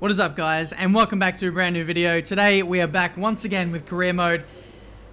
What is up, guys, and welcome back to a brand new video. Today we are back once again with career mode,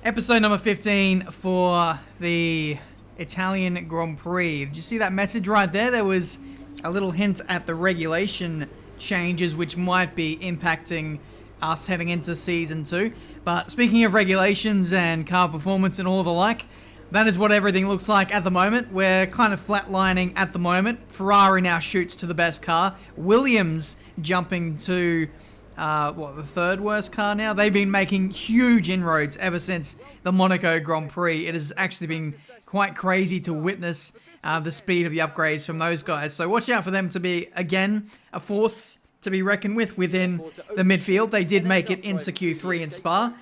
episode number 15 for the Italian Grand Prix. Did you see that message right there? There was a little hint at the regulation changes which might be impacting us heading into season 2. But speaking of regulations and car performance and all the like, that is what everything looks like at the moment. We're kind of flatlining at the moment. Ferrari now shoots to the best car. Williams jumping to, the third worst car now? They've been making huge inroads ever since the Monaco Grand Prix. It has actually been quite crazy to witness the speed of the upgrades from those guys. So watch out for them to be, again, a force to be reckoned with within the midfield. They did make it into Q3 in Spa.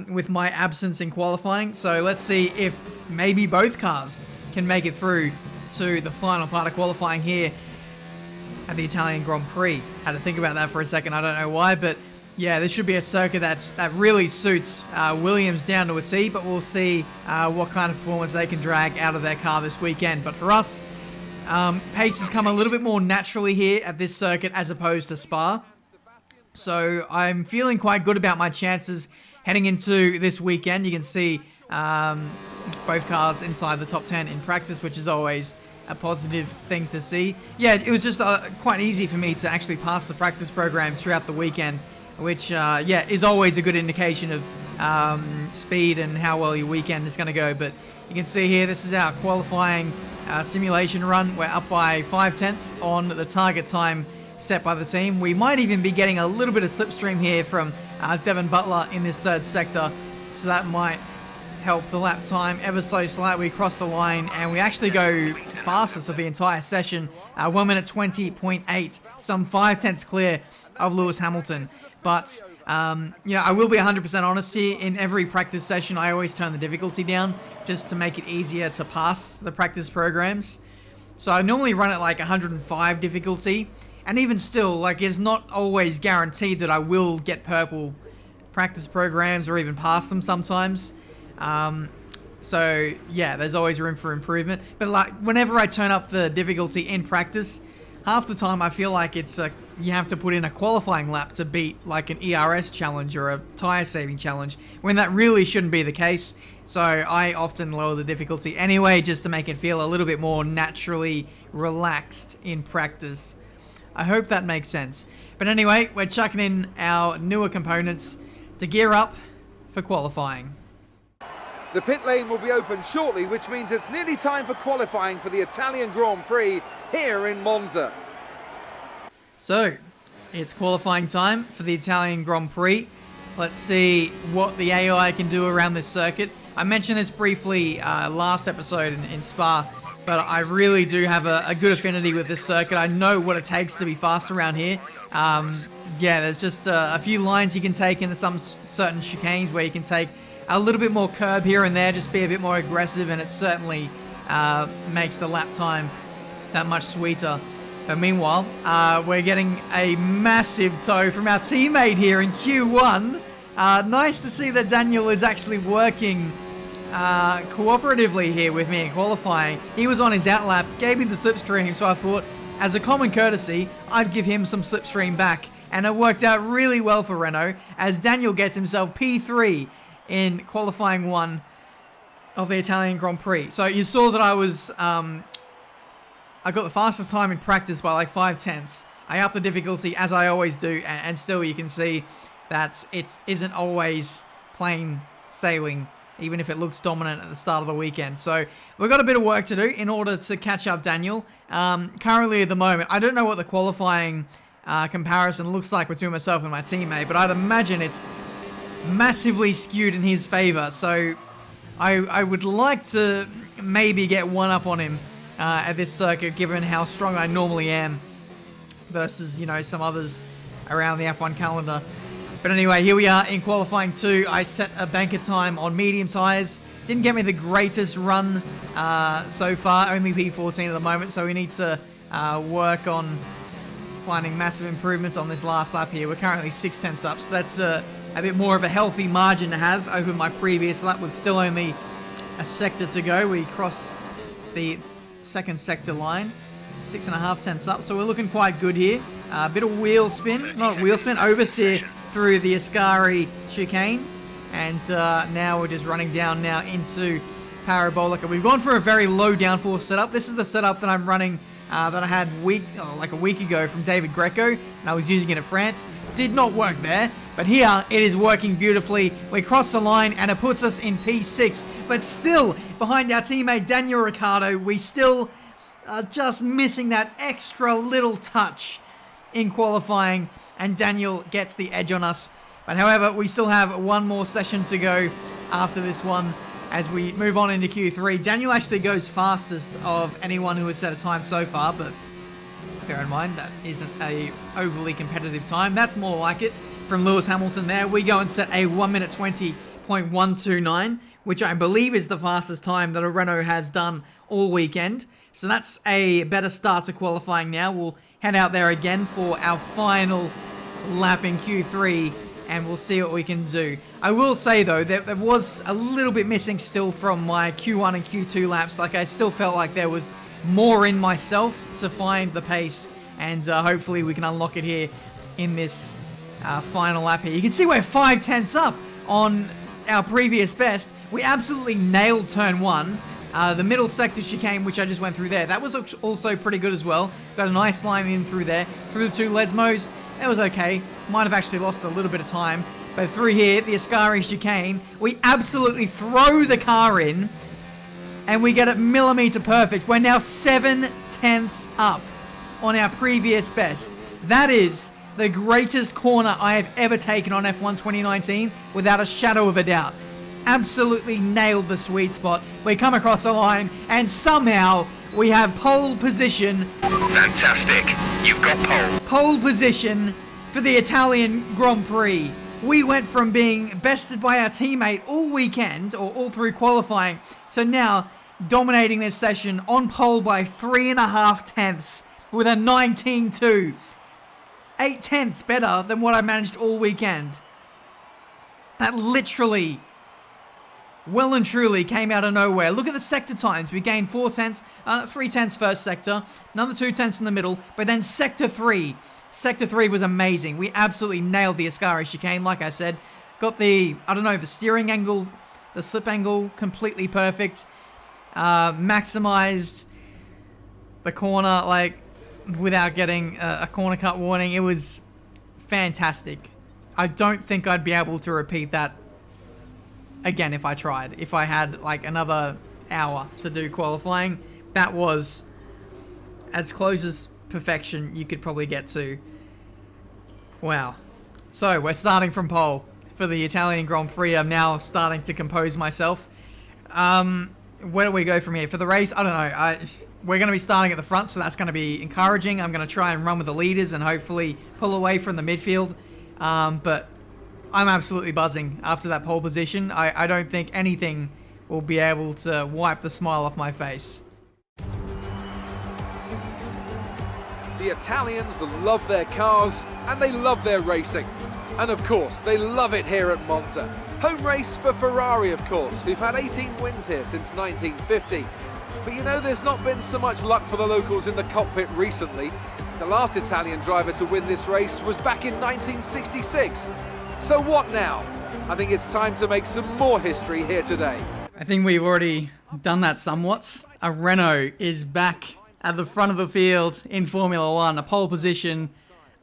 With my absence in qualifying. So let's see if maybe both cars can make it through to the final part of qualifying here at the Italian Grand Prix. Had to think about that for a second, I don't know why, but yeah, this should be a circuit that really suits Williams down to a T, but we'll see what kind of performance they can drag out of their car this weekend. But for us, pace has come a little bit more naturally here at this circuit as opposed to Spa. So I'm feeling quite good about my chances heading into this weekend. You can see both cars inside the top 10 in practice, which is always a positive thing to see. Yeah, it was just quite easy for me to actually pass the practice programs throughout the weekend, which, is always a good indication of speed and how well your weekend is going to go. But you can see here, this is our qualifying simulation run. We're up by 5/10 on the target time set by the team. We might even be getting a little bit of slipstream here from Devon Butler in this third sector, so that might help the lap time ever so slightly. We cross the line and we actually go fastest of the entire session, 1 minute 20.8, some 5/10 clear of Lewis Hamilton. But I will be 100% honest here. In every practice session, I always turn the difficulty down just to make it easier to pass the practice programs. So I normally run at like 105 difficulty. And even still, like, it's not always guaranteed that I will get purple practice programs or even pass them sometimes. So, yeah, there's always room for improvement. But, like, whenever I turn up the difficulty in practice, half the time I feel like it's you have to put in a qualifying lap to beat, like, an ERS challenge or a tyre saving challenge, when that really shouldn't be the case. So I often lower the difficulty anyway, just to make it feel a little bit more naturally relaxed in practice. I hope that makes sense. But anyway, we're chucking in our newer components to gear up for qualifying. The pit lane will be open shortly, which means it's nearly time for qualifying for the Italian Grand Prix here in Monza. So, it's qualifying time for the Italian Grand Prix. Let's see what the AI can do around this circuit. I mentioned this briefly last episode in Spa, but I really do have a good affinity with this circuit. I know what it takes to be fast around here. There's just a few lines you can take into some certain chicanes where you can take a little bit more curb here and there, just be a bit more aggressive, and it certainly makes the lap time that much sweeter. But meanwhile, we're getting a massive tow from our teammate here in Q1. Nice to see that Daniel is actually working cooperatively here with me in qualifying. He was on his outlap, gave me the slipstream, so I thought, as a common courtesy, I'd give him some slipstream back. And it worked out really well for Renault, as Daniel gets himself P3 in qualifying 1 of the Italian Grand Prix. So you saw that I was, I got the fastest time in practice by like 5/10. I upped the difficulty as I always do, and still you can see that it isn't always plain sailing, even if it looks dominant at the start of the weekend. So we've got a bit of work to do in order to catch up Daniel. Currently at the moment, I don't know what the qualifying comparison looks like between myself and my teammate, but I'd imagine it's massively skewed in his favor. So I would like to maybe get one up on him at this circuit, given how strong I normally am versus, some others around the F1 calendar. But anyway, here we are in qualifying 2. I set a banker time on medium tyres. Didn't get me the greatest run so far, only P14 at the moment, so we need to work on finding massive improvements on this last lap here. We're currently 6/10 up, so that's a bit more of a healthy margin to have over my previous lap with still only a sector to go. We cross the second sector line, 6.5 tenths up, so we're looking quite good here. A bit of wheel spin, not wheel spin, oversteer through the Ascari chicane. And now we're just running down now into Parabolica. We've gone for a very low downforce setup. This is the setup that I'm running that I had like a week ago from David Greco, and I was using it at France. Did not work there, but here it is working beautifully. We cross the line and it puts us in P6, but still behind our teammate Daniel Ricciardo, we still are just missing that extra little touch in qualifying, and Daniel gets the edge on us. But however, we still have one more session to go after this one as we move on into Q3. Daniel actually goes fastest of anyone who has set a time so far, but bear in mind that isn't a overly competitive time. That's more like it from Lewis Hamilton there. We go and set a 1 minute 20.129, which I believe is the fastest time that a Renault has done all weekend. So that's a better start to qualifying now. We'll head out there again for our final lap in Q3, and we'll see what we can do. I will say, though, that there was a little bit missing still from my Q1 and Q2 laps. Like, I still felt like there was more in myself to find the pace, and hopefully we can unlock it here in this final lap here. You can see we're 5/10 up on our previous best. We absolutely nailed turn 1. The middle sector chicane, which I just went through there, that was also pretty good as well. Got a nice line in through there. Through the two Lesmos, that was okay. Might have actually lost a little bit of time. But through here, the Ascari chicane, we absolutely throw the car in, and we get it millimeter perfect. We're now 7/10 up on our previous best. That is the greatest corner I have ever taken on F1 2019, without a shadow of a doubt. Absolutely nailed the sweet spot. We come across the line, and somehow we have pole position. Fantastic. You've got pole. Pole position for the Italian Grand Prix. We went from being bested by our teammate all weekend, or all through qualifying, to now dominating this session on pole by 3.5 tenths with a 19.2. 8 tenths better than what I managed all weekend. That literally, well and truly, came out of nowhere. Look at the sector times. We gained 4 tenths, 3 tenths first sector, another 2 tenths in the middle, but then sector 3. Sector 3 was amazing. We absolutely nailed the Ascari chicane, like I said. Got the, the steering angle, the slip angle completely perfect. Maximized the corner, like, without getting a corner cut warning. It was fantastic. I don't think I'd be able to repeat that again if I tried. If I had, like, another hour to do qualifying, that was as close as perfection you could probably get to. Wow. So we're starting from pole for the Italian Grand Prix. I'm now starting to compose myself. Where do we go from here? For the race, I don't know. We're going to be starting at the front, so that's going to be encouraging. I'm going to try and run with the leaders and hopefully pull away from the midfield. But I'm absolutely buzzing after that pole position. I don't think anything will be able to wipe the smile off my face. The Italians love their cars and they love their racing. And of course, they love it here at Monza. Home race for Ferrari, of course, who've had 18 wins here since 1950. But you know, there's not been so much luck for the locals in the cockpit recently. The last Italian driver to win this race was back in 1966. So what now? I think it's time to make some more history here today. I think we've already done that somewhat. A Renault is back at the front of the field in Formula One, a pole position.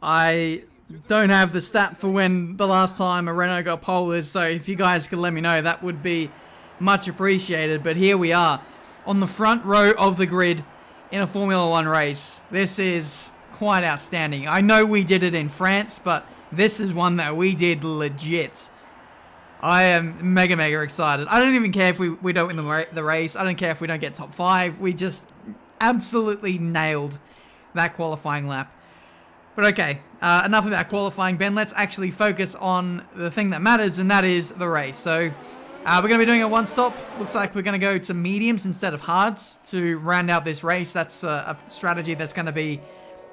I don't have the stat for when the last time a Renault got pole is, so if you guys could let me know, that would be much appreciated. But here we are on the front row of the grid in a Formula One race. This is quite outstanding. I know we did it in France, but this is one that we did legit. I am mega excited. I don't even care if we don't win the race. I don't care if we don't get top 5. We just absolutely nailed that qualifying lap. But okay, enough about qualifying, Ben. Let's actually focus on the thing that matters, and that is the race. So we're going to be doing a one-stop. Looks like we're going to go to mediums instead of hards to round out this race. That's a strategy that's going to be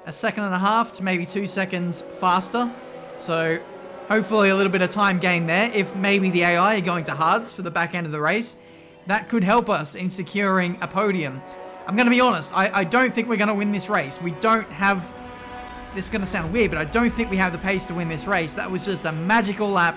1.5 seconds to maybe 2 seconds faster. So hopefully a little bit of time gain there. If maybe the AI are going to hards for the back end of the race, that could help us in securing a podium. I'm going to be honest, I don't think we're going to win this race. We don't have this is going to sound weird, but I don't think we have the pace to win this race. That was just a magical lap,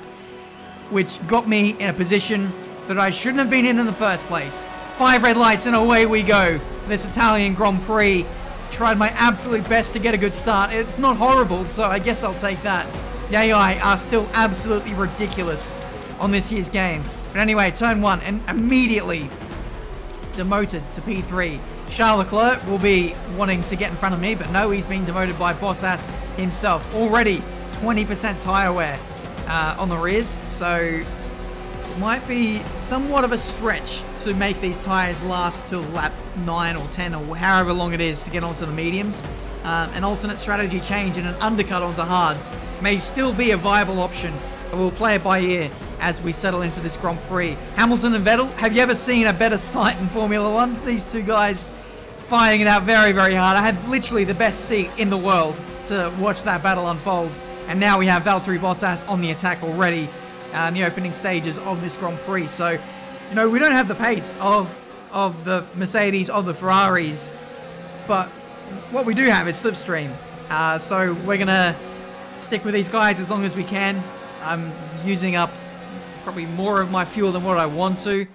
which got me in a position that I shouldn't have been in the first place. 5 red lights and away we go. This Italian Grand Prix. Tried my absolute best to get a good start. It's not horrible, so I guess I'll take that. The AI are still absolutely ridiculous on this year's game. But anyway, turn 1 and immediately demoted to P3. Charles Leclerc will be wanting to get in front of me, but no, he's been demoted by Bottas himself. Already 20% tyre wear on the rears, so it might be somewhat of a stretch to make these tyres last till lap 9 or 10 or however long it is to get onto the mediums. An alternate strategy change and an undercut onto hards may still be a viable option, but we'll play it by ear as we settle into this Grand Prix. Hamilton and Vettel, have you ever seen a better sight in Formula 1? These two guys fighting it out very, very hard. I had literally the best seat in the world to watch that battle unfold. And now we have Valtteri Bottas on the attack already in the opening stages of this Grand Prix. So, you know, we don't have the pace of the Mercedes, of the Ferraris, but what we do have is Slipstream. So we're going to stick with these guys as long as we can. I'm using up probably more of my fuel than what I want to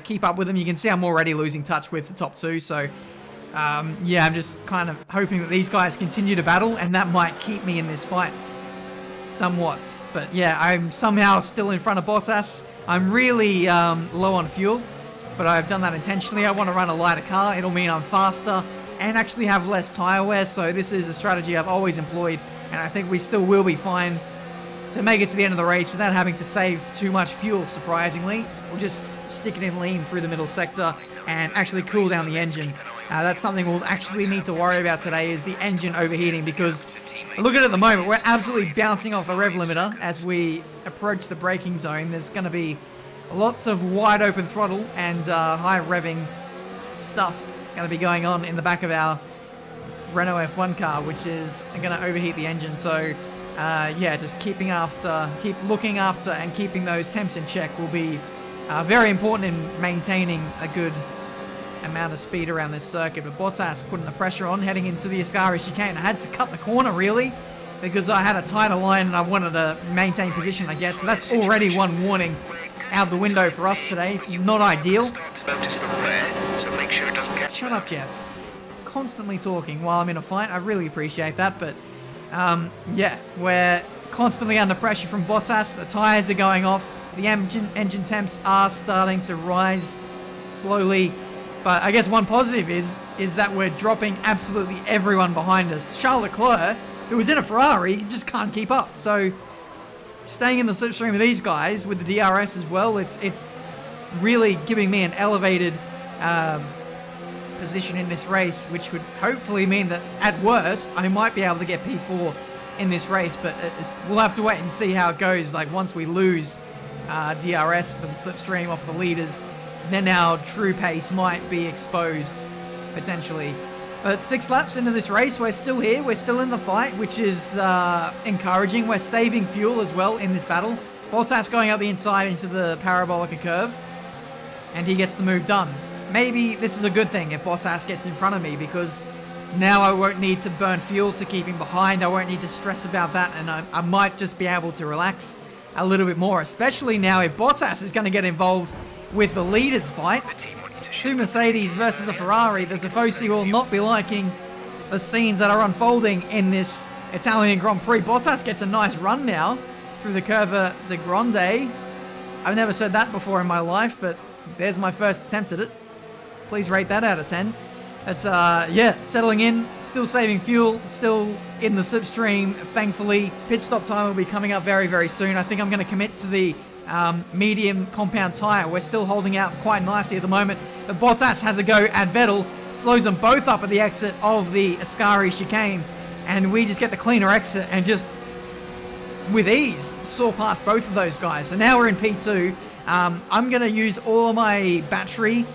keep up with them. You can see I'm already losing touch with the top two. So, yeah, I'm just kind of hoping that these guys continue to battle, and that might keep me in this fight somewhat. But yeah, I'm somehow still in front of Bottas. I'm really low on fuel, but I've done that intentionally. I want to run a lighter car. It'll mean I'm faster and actually have less tyre wear. So this is a strategy I've always employed, and I think we still will be fine to make it to the end of the race without having to save too much fuel, surprisingly. We'll just stick it in lean through the middle sector and actually cool down the engine. That's something we'll actually need to worry about today, is the engine overheating, because look at it at the moment, we're absolutely bouncing off the rev limiter as we approach the braking zone. There's going to be lots of wide open throttle and high revving stuff going to be going on in the back of our Renault F1 car, which is going to overheat the engine. So yeah, just keep looking after and keeping those temps in check will be very important in maintaining a good amount of speed around this circuit. But Bottas putting the pressure on, heading into the Ascari chicane. I had to cut the corner, really, because I had a tighter line and I wanted to maintain position, I guess. So that's already one warning out the window for us today. Not ideal. Shut up, Jeff. Constantly talking while I'm in a fight. I really appreciate that, but yeah, we're constantly under pressure from Bottas. The tyres are going off. The engine temps are starting to rise slowly. But I guess one positive is that we're dropping absolutely everyone behind us. Charles Leclerc, who was in a Ferrari, just can't keep up. So staying in the slipstream of these guys with the DRS as well, it's really giving me an elevated position in this race, which would hopefully mean that at worst I might be able to get P4 in this race. But we'll have to wait and see how it goes. Like, once we lose DRS and slipstream off the leaders, then our true pace might be exposed, potentially. But 6 laps into this race, we're still here. We're still in the fight, which is encouraging. We're saving fuel as well in this battle. Bottas going up the inside into the Parabolica curve, and he gets the move done. Maybe this is a good thing if Bottas gets in front of me, because now I won't need to burn fuel to keep him behind. I won't need to stress about that, and I might just be able to relax a little bit more, especially now if Bottas is going to get involved with the leaders fight. 2 Mercedes versus a Ferrari. The Tifosi will not be liking the scenes that are unfolding in this Italian Grand Prix. Bottas gets a nice run now through the Curva de Grande. I've never said that before in my life, but there's my first attempt at it. Please rate that out of 10. But yeah, settling in, still saving fuel, still in the slipstream, thankfully. Pit stop time will be coming up very, very soon. I think I'm going to commit to the medium compound tyre. We're still holding out quite nicely at the moment. But Bottas has a go at Vettel, slows them both up at the exit of the Ascari chicane, and we just get the cleaner exit and just with ease saw past both of those guys. So now we're in P2. I'm going to use all of my battery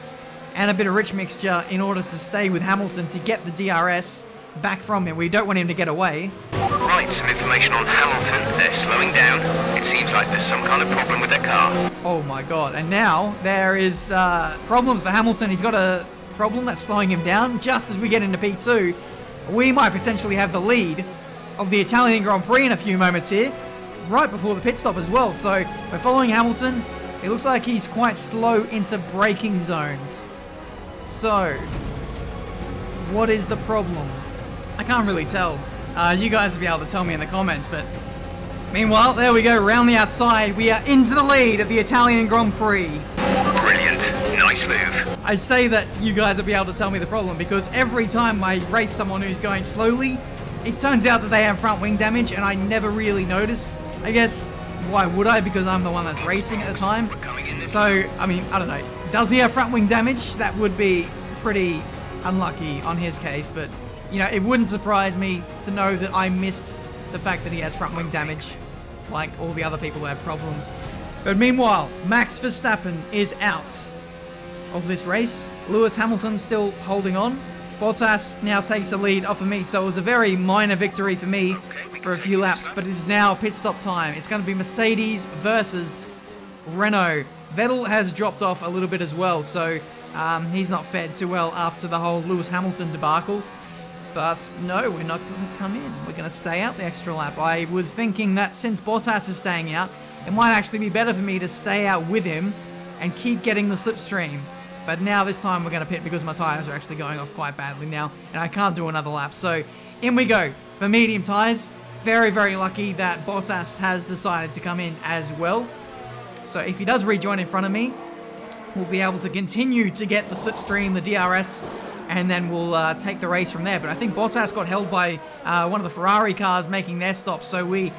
and a bit of rich mixture in order to stay with Hamilton to get the DRS back from him. We don't want him to get away. Right, some information on Hamilton. They're slowing down. It seems like there's some kind of problem with their car. Oh my god, and now there is problems for Hamilton. He's got a problem that's slowing him down. Just as we get into P2, we might potentially have the lead of the Italian Grand Prix in a few moments here, right before the pit stop as well. So we're following Hamilton. It looks like he's quite slow into braking zones. So, what is the problem? I can't really tell. You guys will be able to tell me in the comments, but meanwhile, there we go, round the outside. We are into the lead of the Italian Grand Prix. Brilliant. Nice move. I say that you guys will be able to tell me the problem because every time I race someone who's going slowly, it turns out that they have front wing damage and I never really notice. I guess, why would I? Because I'm the one that's racing at the time. So, I mean, I don't know. Does he have front wing damage? That would be pretty unlucky on his case, but, you know, it wouldn't surprise me to know that I missed the fact that he has front wing damage, like all the other people who have problems. But meanwhile, Max Verstappen is out of this race. Lewis Hamilton still holding on. Bottas now takes the lead off of me, so it was a very minor victory for me for a few laps, but it is now pit stop time. It's going to be Mercedes versus Renault. Vettel has dropped off a little bit as well, so he's not fared too well after the whole Lewis Hamilton debacle. But no, we're not going to come in. We're going to stay out the extra lap. I was thinking that since Bottas is staying out, it might actually be better for me to stay out with him and keep getting the slipstream. But now this time we're going to pit because my tyres are actually going off quite badly now, and I can't do another lap. So in we go for medium tyres. Very, very lucky that Bottas has decided to come in as well. So if he does rejoin in front of me, we'll be able to continue to get the slipstream, the DRS, and then we'll take the race from there. But I think Bottas got held by one of the Ferrari cars making their stop, so we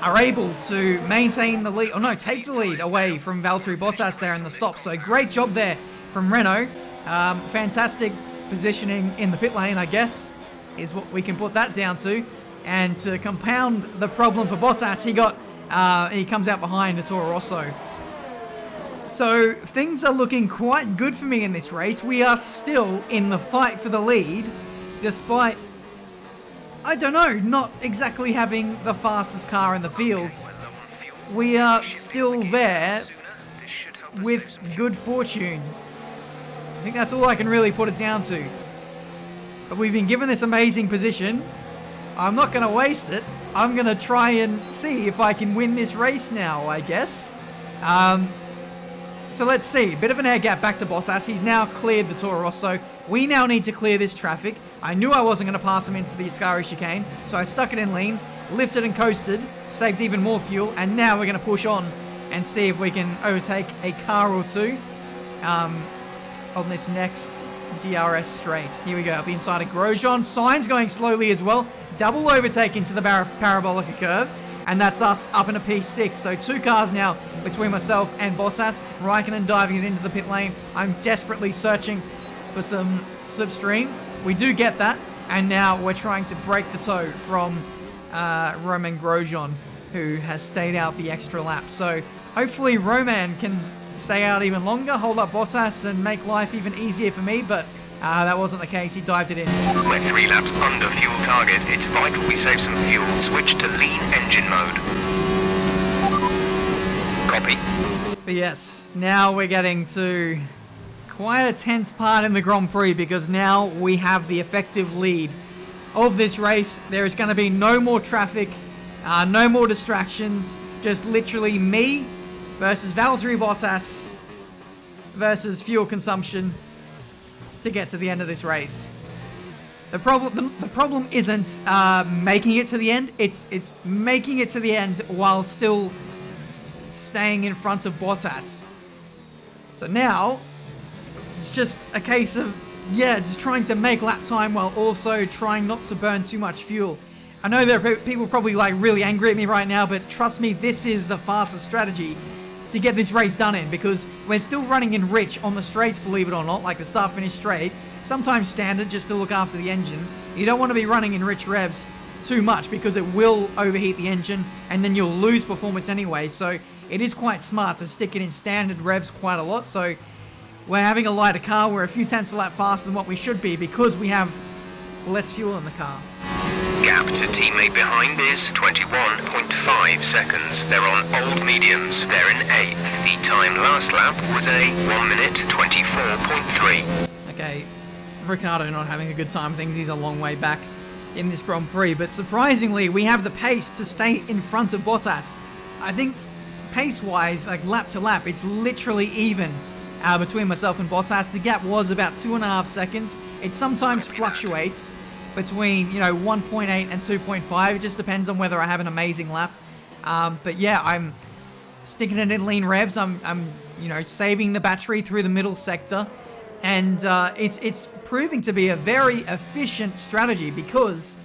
are able to maintain the lead, or no, take the lead away from Valtteri Bottas there in the stop. So great job there from Renault. Fantastic positioning in the pit lane, I guess, is what we can put that down to. And to compound the problem for Bottas, he comes out behind the Toro Rosso. So things are looking quite good for me in this race. We are still in the fight for the lead, despite, I don't know, not exactly having the fastest car in the field. We are still there with good fortune. I think that's all I can really put it down to. But we've been given this amazing position. I'm not going to waste it. I'm going to try and see if I can win this race now, I guess. So let's see. Bit of an air gap back to Bottas. He's now cleared the Toro Rosso. We now need to clear this traffic. I knew I wasn't going to pass him into the Ascari chicane, so I stuck it in lean, lifted and coasted, saved even more fuel, and now we're going to push on and see if we can overtake a car or two on this next DRS straight. Here we go, up the inside of Grosjean. Sainz going slowly as well. Double overtake into the Parabolica curve. And that's us up in a P6. So 2 cars now between myself and Bottas. Raikkonen diving it into the pit lane. I'm desperately searching for some slipstream. We do get that. And now we're trying to break the toe from Romain Grosjean, who has stayed out the extra lap. So hopefully Romain can stay out even longer, hold up Bottas and make life even easier for me, but that wasn't the case. He dived it in. We're 3 laps under fuel target. It's vital we save some fuel. Switch to lean engine mode. Copy. But yes, now we're getting to quite a tense part in the Grand Prix because now we have the effective lead of this race. There is going to be no more traffic, no more distractions, just literally me versus Valtteri Bottas versus fuel consumption to get to the end of this race. The problem isn't making it to the end. It's making it to the end while still staying in front of Bottas. So now it's just a case of just trying to make lap time while also trying not to burn too much fuel. I know there are people probably like really angry at me right now, but trust me, this is the fastest strategy to get this race done in, because we're still running in rich on the straights, believe it or not, like the start-finish straight, sometimes standard just to look after the engine. You don't want to be running in rich revs too much because it will overheat the engine and then you'll lose performance anyway, so it is quite smart to stick it in standard revs quite a lot. So we're having a lighter car, we're a few tenths a lap faster than what we should be because we have less fuel in the car. Gap to teammate behind is 21.5 seconds. They're on old mediums. They're in 8th. The time last lap was a 1 minute 24.3. Okay, Ricciardo not having a good time. Thinks he's a long way back. in this Grand Prix. But surprisingly, we have the pace to stay in front of Bottas. I think pace-wise, like lap to lap, it's literally even between myself and Bottas. The gap was about 2.5 seconds. It sometimes fluctuates between, 1.8 and 2.5. It just depends on whether I have an amazing lap. But yeah, I'm sticking it in lean revs. I'm saving the battery through the middle sector. And it's proving to be a very efficient strategy because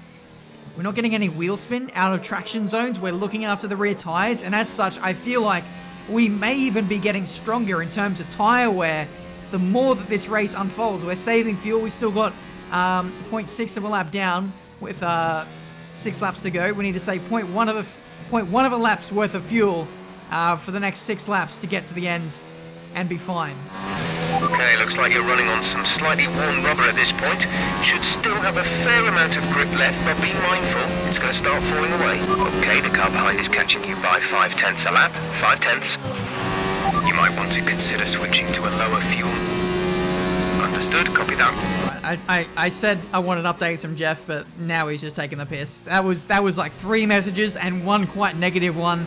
we're not getting any wheel spin out of traction zones. We're looking after the rear tires. And as such, I feel like we may even be getting stronger in terms of tire wear the more that this race unfolds. We're saving fuel. We still got 0.6 of a lap down with 6 laps to go. We need to save 0.1 of a lap's worth of fuel for the next 6 laps to get to the end and be fine. Okay, looks like you're running on some slightly worn rubber at this point. Should still have a fair amount of grip left, but be mindful, it's going to start falling away. Okay, the car behind is catching you by 0.5 a lap. 0.5. You might want to consider switching to a lower fuel. Understood, copy that. I said I wanted updates from Jeff, but now he's just taking the piss. That was like 3 messages and 1 quite negative one,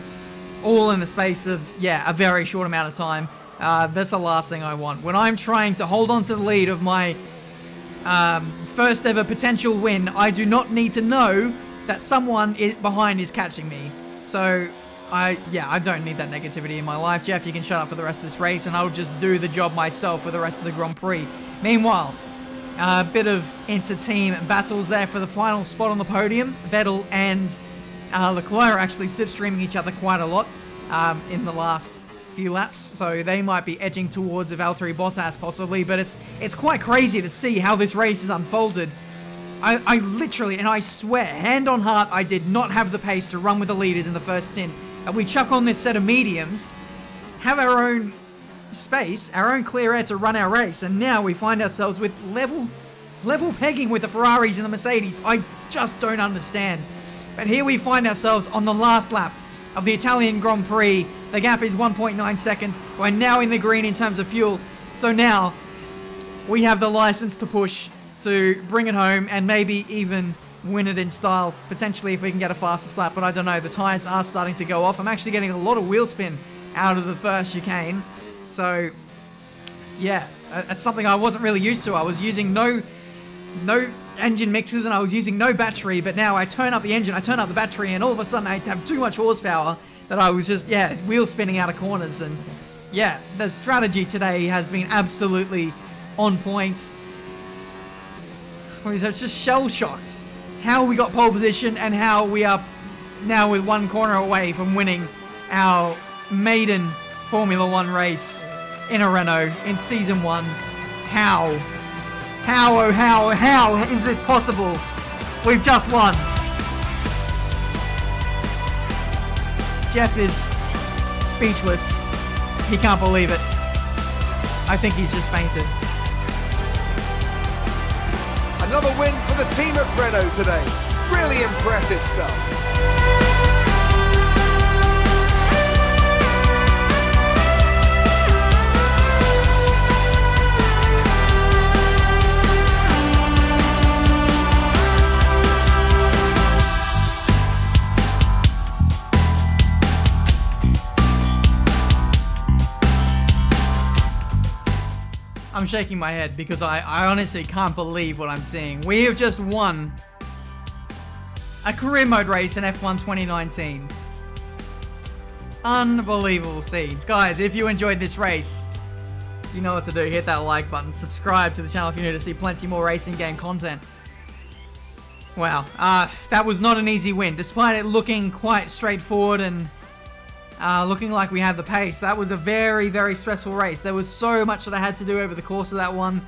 all in the space of, a very short amount of time. That's the last thing I want. When I'm trying to hold on to the lead of my first ever potential win, I do not need to know that someone behind is catching me. So, I don't need that negativity in my life. Jeff, you can shut up for the rest of this race, and I'll just do the job myself for the rest of the Grand Prix. Meanwhile, a bit of inter-team battles there for the final spot on the podium. Vettel and Leclerc are actually slipstreaming each other quite a lot in the last few laps, so they might be edging towards a Valtteri Bottas possibly, but it's quite crazy to see how this race has unfolded. I literally, and I swear, hand on heart, I did not have the pace to run with the leaders in the first stint, and we chuck on this set of mediums, have our own space, our own clear air to run our race, and now we find ourselves with level pegging with the Ferraris and the Mercedes. I just don't understand. But here we find ourselves on the last lap of the Italian Grand Prix. The gap is 1.9 seconds. We're now in the green in terms of fuel. So now we have the license to push, to bring it home and maybe even win it in style. Potentially if we can get a faster lap, but I don't know. The tires are starting to go off. I'm actually getting a lot of wheel spin out of the first chicane. So yeah, that's something I wasn't really used to. I was using no engine mixers and I was using no battery, but now I turn up the engine, I turn up the battery, and all of a sudden I have too much horsepower that I was just, wheel spinning out of corners. And the strategy today has been absolutely on point. I was just shell-shocked how we got pole position and how we are now with 1 corner away from winning our maiden Formula 1 race in a Renault in Season 1. How is this possible? We've just won. Jeff is speechless. He can't believe it. I think he's just fainted. Another win for the team at Renault today. Really impressive stuff. I'm shaking my head because I honestly can't believe what I'm seeing. We have just won a career mode race in F1 2019. Unbelievable scenes. Guys, if you enjoyed this race, you know what to do. Hit that like button. Subscribe to the channel if you're new to see plenty more racing game content. Wow. That was not an easy win. Despite it looking quite straightforward and looking like we had the pace. That was a very, very stressful race. There was so much that I had to do over the course of that one,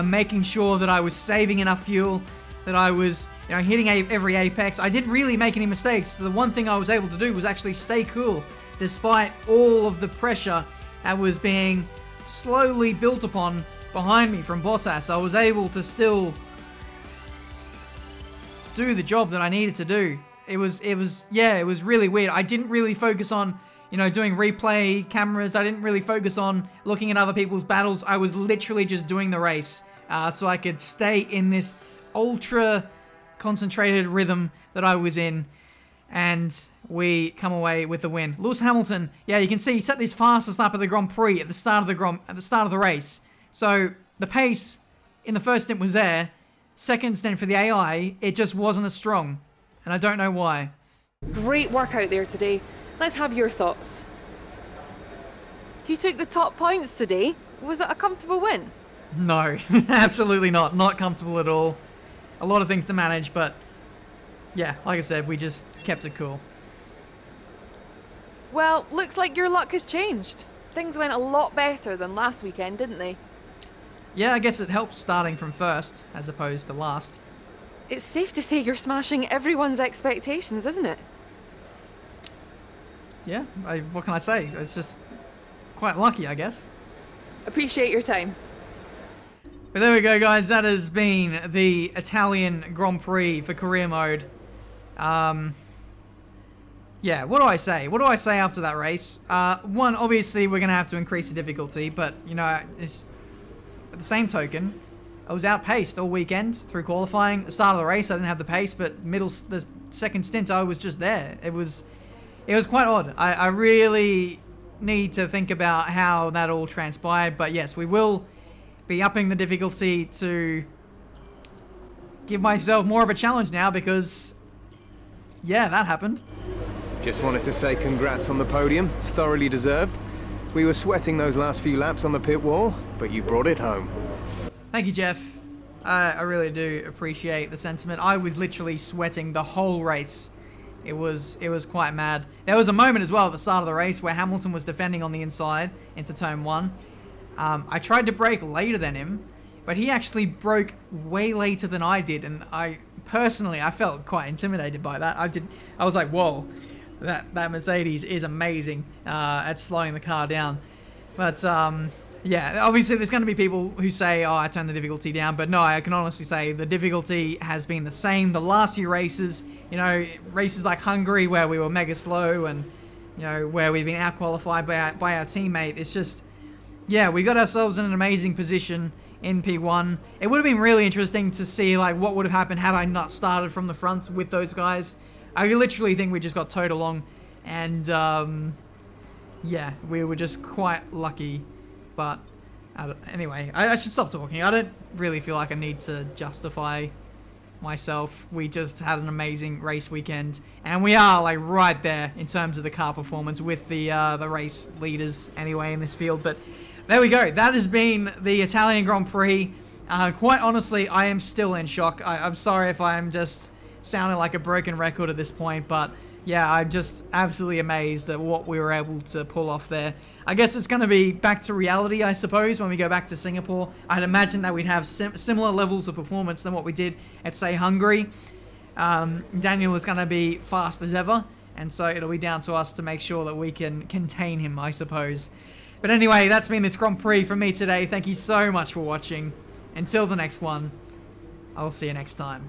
making sure that I was saving enough fuel, that I was hitting every apex. I didn't really make any mistakes. So the one thing I was able to do was actually stay cool, despite all of the pressure that was being slowly built upon behind me from Bottas. I was able to still do the job that I needed to do. It was really weird. I didn't really focus on doing replay cameras. I didn't really focus on looking at other people's battles. I was literally just doing the race so I could stay in this ultra concentrated rhythm that I was in, and we come away with the win. Lewis Hamilton, yeah, you can see he set this fastest lap of the Grand Prix at the start of the race. So the pace in the first stint was there. Second stint for the AI, it just wasn't as strong, and I don't know why. Great work out there today. Let's have your thoughts. You took the top points today. Was it a comfortable win? No, absolutely not. Not comfortable at all. A lot of things to manage, but yeah, like I said, we just kept it cool. Well, looks like your luck has changed. Things went a lot better than last weekend, didn't they? Yeah, I guess it helps starting from first as opposed to last. It's safe to say you're smashing everyone's expectations, isn't it? Yeah, what can I say? It's just quite lucky, I guess. Appreciate your time. But there we go, guys. That has been the Italian Grand Prix for career mode. Yeah, what do I say? What do I say after that race? One, obviously, we're going to have to increase the difficulty, but, you know, it's, at the same token, I was outpaced all weekend through qualifying. At the start of the race, I didn't have the pace, but the second stint, I was just there. It was quite odd. I really need to think about how that all transpired, but yes, we will be upping the difficulty to give myself more of a challenge now because, yeah, that happened. Just wanted to say congrats on the podium. It's thoroughly deserved. We were sweating those last few laps on the pit wall, but you brought it home. Thank you, Jeff. I really do appreciate the sentiment. I was literally sweating the whole race. It was quite mad. There was a moment as well at the start of the race where Hamilton was defending on the inside into turn 1. I tried to brake later than him, but he actually broke way later than I did, and I felt quite intimidated by that. I was like, whoa, that Mercedes is amazing at slowing the car down. But yeah, obviously there's going to be people who say, oh, I turned the difficulty down, but no, I can honestly say the difficulty has been the same the last few races. You know, races like Hungary where we were mega slow and, you know, where we've been out-qualified by our teammate. It's just, yeah, we got ourselves in an amazing position in P1. It would have been really interesting to see, like, what would have happened had I not started from the front with those guys. I literally think we just got towed along, and, yeah, we were just quite lucky, but anyway, I should stop talking. I don't really feel like I need to justify myself. We just had an amazing race weekend, and we are like right there in terms of the car performance with the race leaders anyway in this field. But there we go. That has been the Italian Grand Prix. Quite honestly, I am still in shock. I'm sorry if I'm just sounding like a broken record at this point, but yeah, I'm just absolutely amazed at what we were able to pull off there. I guess it's going to be back to reality, I suppose, when we go back to Singapore. I'd imagine that we'd have similar levels of performance than what we did at, say, Hungary. Daniel is going to be fast as ever, and so it'll be down to us to make sure that we can contain him, I suppose. But anyway, that's been this Grand Prix from me today. Thank you so much for watching. Until the next one, I'll see you next time.